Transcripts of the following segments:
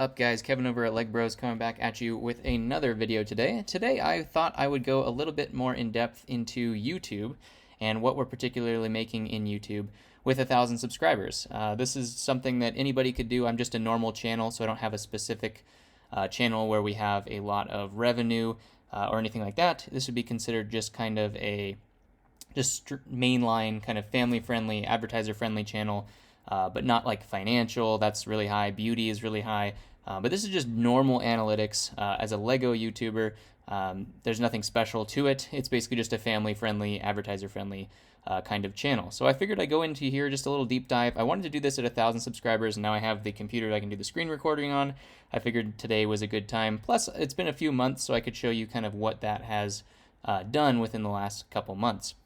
Up guys, Kevin over at LEGbrOs coming back at you with another video today. Today I thought I would go a little bit more in depth into YouTube and what we're particularly making in YouTube with 1,000 subscribers. This is something that anybody could do. I'm just a normal channel, so I don't have a specific channel where we have a lot of revenue or anything like that. This would be considered just kind of a mainline kind of family-friendly, advertiser-friendly channel, but not like financial. That's really high. Beauty is really high. But this is just normal analytics. As a Lego YouTuber, there's nothing special to it. It's basically just a family-friendly, advertiser-friendly kind of channel. So I figured I'd go into here just a little deep dive. I wanted to do this at 1,000 subscribers, and now I have the computer that I can do the screen recording on. I figured today was a good time. Plus, it's been a few months, so I could show you kind of what that has done within the last couple months.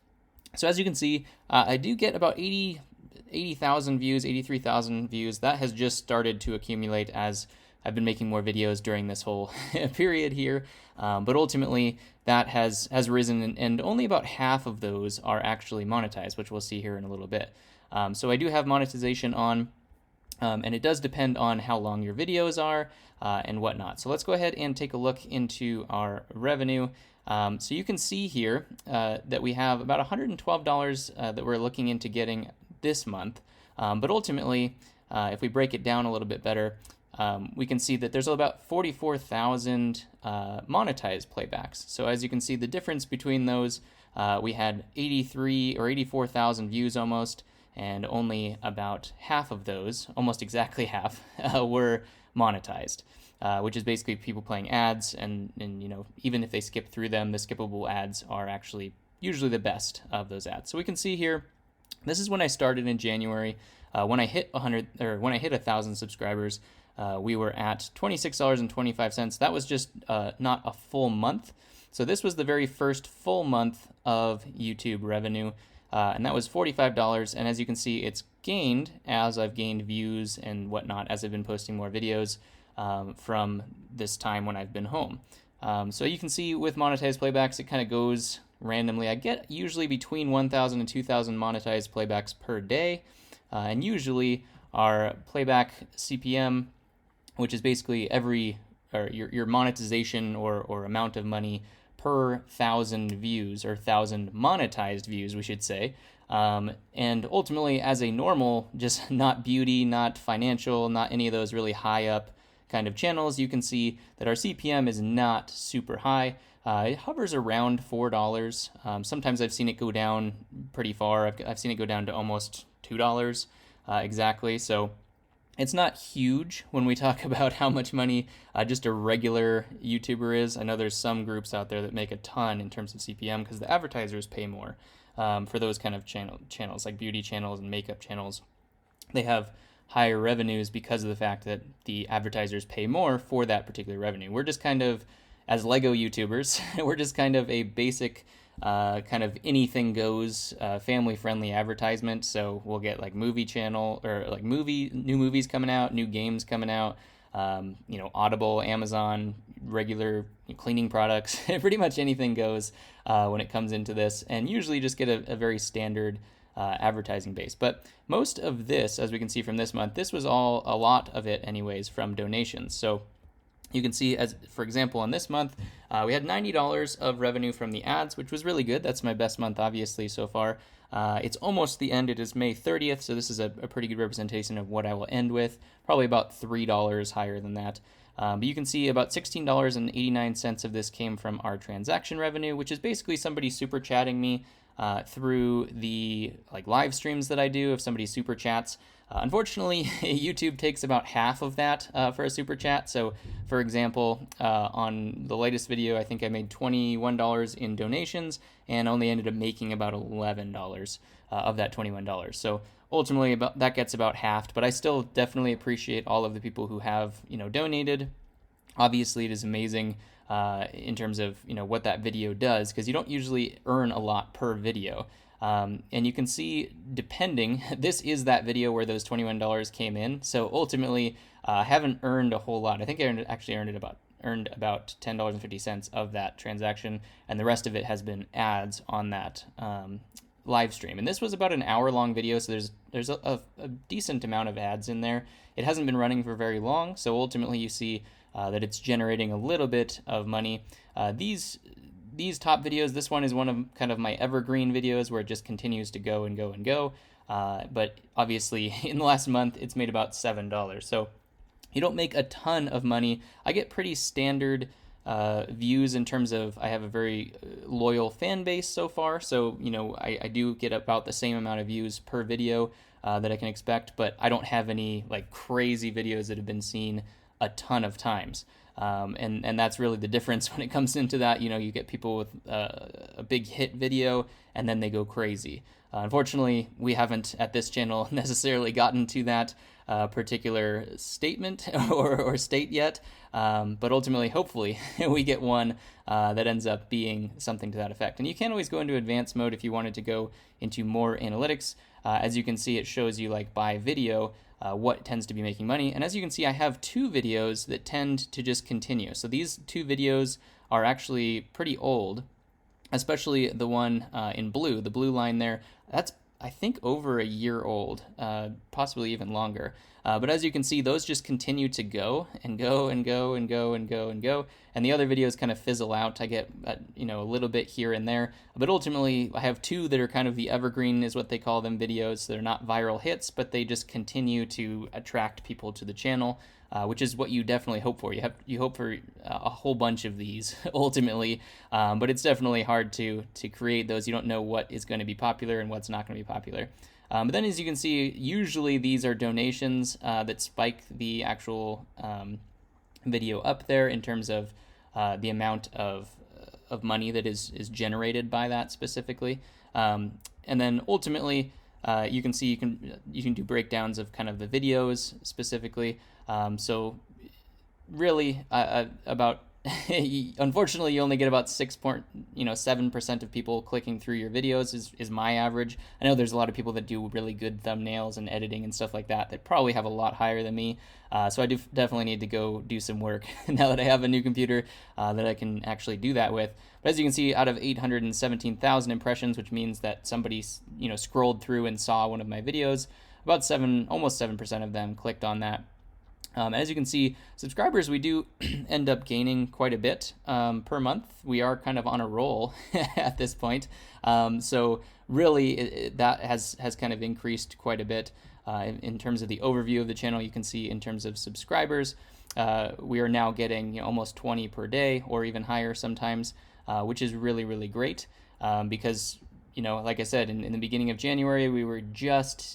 So as you can see, I do get about 80,000 views, 83,000 views. That has just started to accumulate as I've been making more videos during this whole period here. But ultimately, that has risen, and only about half of those are actually monetized, which we'll see here in a little bit. So I do have monetization on, and it does depend on how long your videos are and whatnot. So let's go ahead and take a look into our revenue. So you can see here that we have about $112 that we're looking into getting this month. But ultimately, if we break it down a little bit better, we can see that there's about 44,000 monetized playbacks. So as you can see, the difference between those, we had 83 or 84,000 views almost, and only about half of those, almost exactly half, were monetized. Which is basically people playing ads, and you know, even if they skip through them, the skippable ads are actually usually the best of those ads. So we can see here, this is when I started in January. When I hit 1,000 subscribers, we were at $26.25. That was just not a full month. So this was the very first full month of YouTube revenue, and that was $45. And as you can see, it's gained as I've gained views and whatnot as I've been posting more videos from this time when I've been home. So you can see with monetized playbacks, it kind of goes randomly. I get usually between 1,000 and 2,000 monetized playbacks per day, and usually our playback CPM, which is basically your monetization or amount of money per 1,000 views, or 1,000 monetized views, we should say. And ultimately, as a normal, just not beauty, not financial, not any of those really high up kind of channels, you can see that our CPM is not super high. It hovers around $4. Sometimes I've seen it go down pretty far. I've seen it go down to almost $2 exactly. So it's not huge when we talk about how much money just a regular YouTuber is. I know there's some groups out there that make a ton in terms of CPM because the advertisers pay more for those kind of channels like beauty channels and makeup channels. They have higher revenues because of the fact that the advertisers pay more for that particular revenue. We're just kind of, as Lego YouTubers, we're just kind of a basic kind of anything goes family-friendly advertisement. So we'll get like movie channel, or like new movies coming out, new games coming out, you know, Audible, Amazon, regular cleaning products, pretty much anything goes when it comes into this, and usually just get a very standard advertising base. But most of this, as we can see from this month, this was a lot of it anyways from donations. So you can see, as for example, on this month, we had $90 of revenue from the ads, which was really good. That's my best month, obviously, so far. It's almost the end. It is May 30th, so this is a pretty good representation of what I will end with, probably about $3 higher than that. But you can see about $16.89 of this came from our transaction revenue, which is basically somebody super chatting me through the like live streams that I do. If somebody super chats, unfortunately, YouTube takes about half of that for a super chat. So, for example, on the latest video, I think I made $21 in donations and only ended up making about $11 of that $21. So ultimately, that gets about halved. But I still definitely appreciate all of the people who have, you know, donated. Obviously, it is amazing in terms of, you know, what that video does, because you don't usually earn a lot per video. And you can see, depending, this is that video where those $21 came in. So ultimately, I haven't earned a whole lot. I think I earned about $10.50 of that transaction, and the rest of it has been ads on that live stream. And this was about an hour-long video, so there's a decent amount of ads in there. It hasn't been running for very long, so ultimately you see that it's generating a little bit of money. These top videos, this one is one of kind of my evergreen videos where it just continues to go and go and go. But obviously in the last month, it's made about $7. So you don't make a ton of money. I get pretty standard views in terms of I have a very loyal fan base so far. So, I do get about the same amount of views per video that I can expect, but I don't have any like crazy videos that have been seen a ton of times. And that's really the difference when it comes into that. You get people with a big hit video and then they go crazy. Unfortunately, we haven't at this channel necessarily gotten to that particular statement or state yet. But ultimately, hopefully, we get one that ends up being something to that effect. And you can always go into advanced mode if you wanted to go into more analytics. As you can see, it shows you like by video what tends to be making money. And as you can see, I have 2 videos that tend to just continue. So these 2 videos are actually pretty old, especially the one in blue, the blue line there. That's, I think, over a year old, possibly even longer. But as you can see, those just continue to go and go and go and go and go and go. And the other videos kind of fizzle out. I get, a little bit here and there. But ultimately, I have 2 that are kind of the evergreen, is what they call them, videos. They're not viral hits, but they just continue to attract people to the channel, which is what you definitely hope for. You hope for a whole bunch of these ultimately, but it's definitely hard to create those. You don't know what is going to be popular and what's not going to be popular. But then, as you can see, usually these are donations that spike the actual video up there in terms of the amount of money that is generated by that specifically. And then ultimately, you can see you can do breakdowns of kind of the videos specifically. So really, about unfortunately, you only get about 7% of people clicking through your videos is my average. I know there's a lot of people that do really good thumbnails and editing and stuff like that probably have a lot higher than me. So I do definitely need to go do some work now that I have a new computer that I can actually do that with. But as you can see, out of 817,000 impressions, which means that somebody scrolled through and saw one of my videos, about almost 7% of them clicked on that. As you can see, subscribers, we do end up gaining quite a bit per month. We are kind of on a roll at this point. So really, that has kind of increased quite a bit. In terms of the overview of the channel, you can see in terms of subscribers, we are now getting almost 20 per day or even higher sometimes, which is really, really great because like I said, in the beginning of January, we were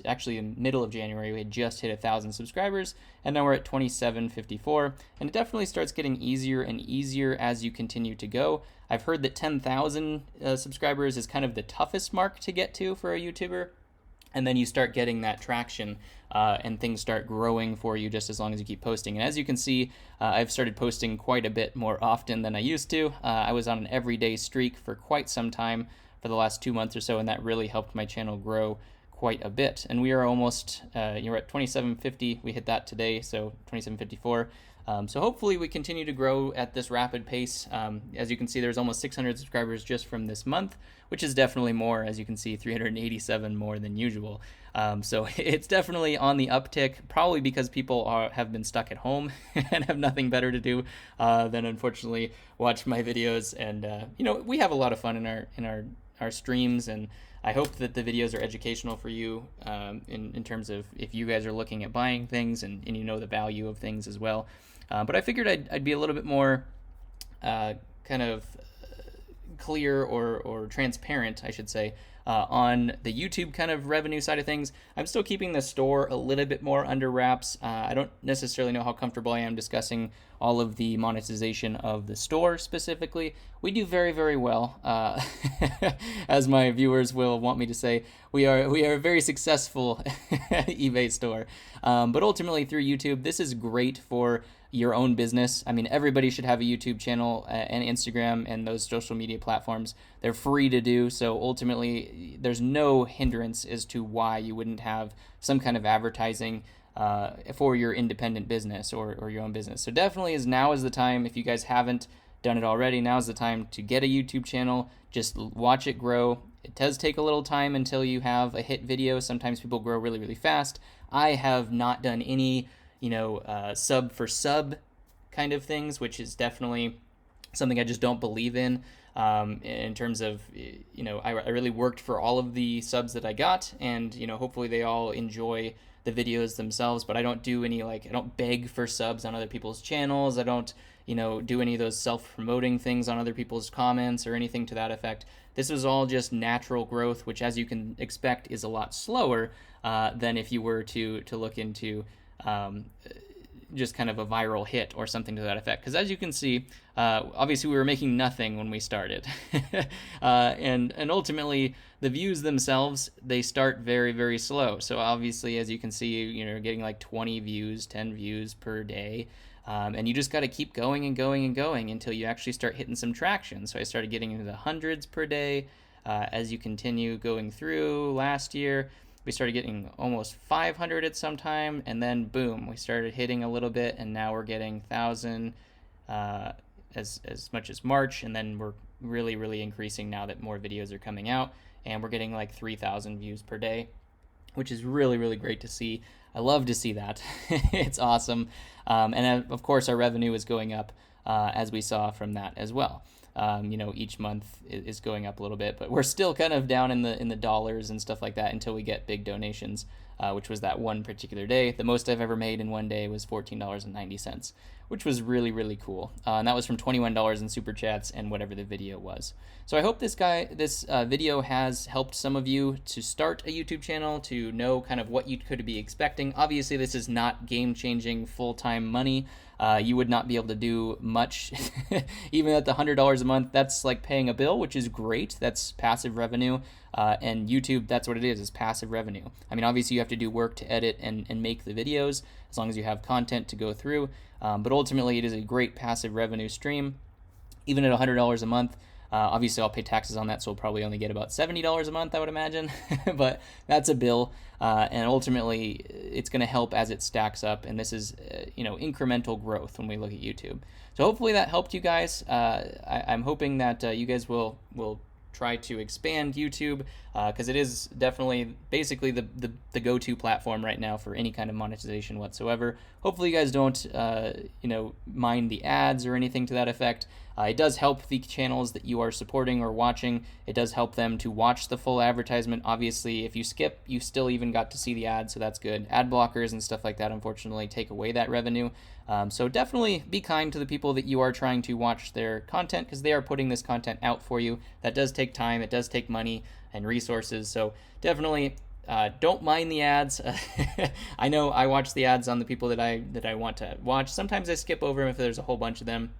actually in the middle of January, we had just hit 1,000 subscribers, and now we're at 2,754, and it definitely starts getting easier and easier as you continue to go. I've heard that 10,000 subscribers is kind of the toughest mark to get to for a YouTuber, and then you start getting that traction, and things start growing for you just as long as you keep posting. And as you can see, I've started posting quite a bit more often than I used to. I was on an everyday streak for quite some time, for the last 2 months or so, and that really helped my channel grow quite a bit. And we are almost, you're at 2750. We hit that today, so 2754. So hopefully we continue to grow at this rapid pace. As you can see, there's almost 600 subscribers just from this month, which is definitely more. As you can see, 387 more than usual. So it's definitely on the uptick, probably because people have been stuck at home and have nothing better to do than unfortunately watch my videos. And we have a lot of fun in our streams, and I hope that the videos are educational for you in terms of if you guys are looking at buying things and the value of things as well. But I figured I'd be a little bit more kind of clear or transparent, I should say, on the YouTube kind of revenue side of things. I'm still keeping the store a little bit more under wraps. I don't necessarily know how comfortable I am discussing all of the monetization of the store specifically. We do very, very well, as my viewers will want me to say. We are a very successful eBay store. But ultimately through YouTube, this is great for your own business. I mean, everybody should have a YouTube channel and Instagram and those social media platforms. They're free to do, so ultimately there's no hindrance as to why you wouldn't have some kind of advertising for your independent business or your own business. So definitely now is the time. If you guys haven't done it already, now is the time to get a YouTube channel. Just watch it grow. It does take a little time until you have a hit video. Sometimes people grow really, really fast. I have not done any, sub for sub kind of things, which is definitely something I just don't believe in terms of, I really worked for all of the subs that I got, and, hopefully they all enjoy the videos themselves, but I don't do any, I don't beg for subs on other people's channels. I don't, do any of those self-promoting things on other people's comments or anything to that effect. This was all just natural growth, which, as you can expect, is a lot slower than if you were to look into just kind of a viral hit or something to that effect. Because as you can see, obviously we were making nothing when we started. and ultimately, the views themselves, they start very, very slow. So obviously, as you can see, getting like 20 views, 10 views per day. And you just got to keep going and going and going until you actually start hitting some traction. So I started getting into the hundreds per day. As you continue going through last year, we started getting almost 500 at some time, and then boom, we started hitting a little bit, and now we're getting 1,000 as much as March, and then we're really, really increasing now that more videos are coming out, and we're getting like 3,000 views per day, which is really, really great to see. I love to see that. It's awesome. And of course, our revenue is going up as we saw from that as well. Each month is going up a little bit, but we're still kind of down in the dollars and stuff like that until we get big donations, which was that one particular day. The most I've ever made in one day was $14.90, which was really, really cool. And that was from $21 in super chats and whatever the video was. So I hope this video has helped some of you to start a YouTube channel, to know kind of what you could be expecting. Obviously, this is not game-changing full-time money. You would not be able to do much, even at the $100 a month. That's like paying a bill, which is great. That's passive revenue. And YouTube, that's what it is passive revenue. I mean, obviously you have to do work to edit and make the videos, as long as you have content to go through. But ultimately, it is a great passive revenue stream, even at $100 a month. Obviously, I'll pay taxes on that, so I'll probably only get about $70 a month, I would imagine. But that's a bill, and ultimately, it's going to help as it stacks up. And this is, incremental growth when we look at YouTube. So hopefully that helped you guys. I'm hoping that you guys will try to expand YouTube, because it is definitely basically the go-to platform right now for any kind of monetization whatsoever. Hopefully you guys don't mind the ads or anything to that effect. It does help the channels that you are supporting or watching. It does help them to watch the full advertisement. Obviously, if you skip, you still even got to see the ad, so that's good. Ad blockers and stuff like that, unfortunately, take away that revenue. So definitely be kind to the people that you are trying to watch their content, because they are putting this content out for you. That does take time. It does take money and resources. So definitely don't mind the ads. I know I watch the ads on the people that I want to watch. Sometimes I skip over them if there's a whole bunch of them,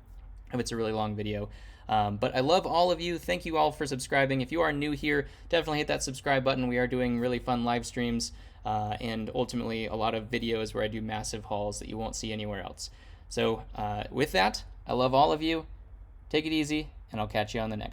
if it's a really long video. But I love all of you. Thank you all for subscribing. If you are new here, definitely hit that subscribe button. We are doing really fun live streams and ultimately a lot of videos where I do massive hauls that you won't see anywhere else. So with that, I love all of you. Take it easy, and I'll catch you on the next one.